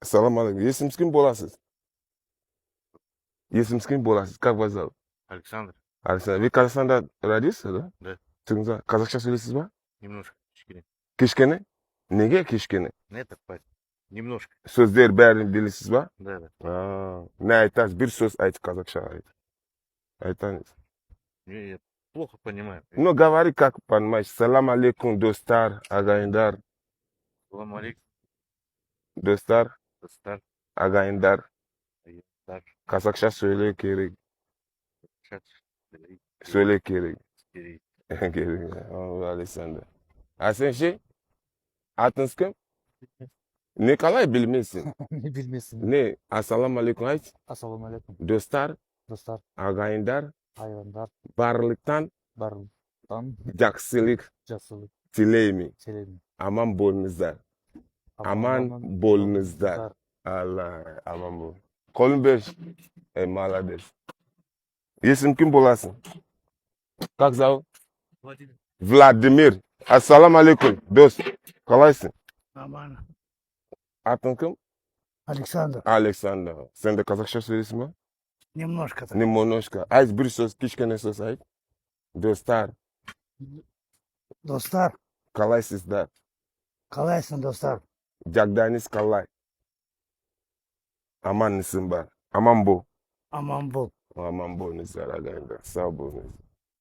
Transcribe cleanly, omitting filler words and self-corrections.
Assalomu alaykum. Есіміңіз кім боласыз? Есіміңіз кім боласыз? Как вас зовут? Александр. Александр. Вы Казахстанда родился, да? Да. Türkçe. Қазақша сөйлейсіз ба? Немножко. Кішкене. Кішкене? Неге кішкене? Это немножко. Сөздер бәрін білесіз ба? Да, да. Не айтасыз? Bir söz айтып қазақша. Айтаңыз. Я плохо понимаю. Ну, говори, как понимаешь. Салам алейкум, достар, ағайындар. Салам алейкум. Достар, Достар. ағайындар. Ағайындар. Қазақша сөйлеу керек. Söyle керек. Керек. Александр. А сен ше? Атыңыз кім? Не қалай білмейсің? Ne bilmesin. Не? Ассаламу алейкум айт. Assalamu alaikum. Достар, Dostlar, ағайындар, hayvanlar, барлықтан barlıktan жақсылық casılık, тілеймін. çelebi. Аман болыңыздар. Aman bolunuzlar. Allah, aman bol. Kolun beş. Молодец. Есім кім боласың? Как зовут? Владимир. Владимир. Ассаламу алейкум, дос. Қалайсың? Aman. Атың кім? Alexander. Александр. Сен де қазақша сөйлейсің ба? Немножко так. Немножко. Айт бір сөз, кішкене сөз айт. Достар, Dostlar, қалайсыздар? kalaysın dostlar. Жағдайыңыз қалай? Амансың ба? Аман бол. Aman bol. Aman bolunuzlar ағайындар. Sağ болыңыз.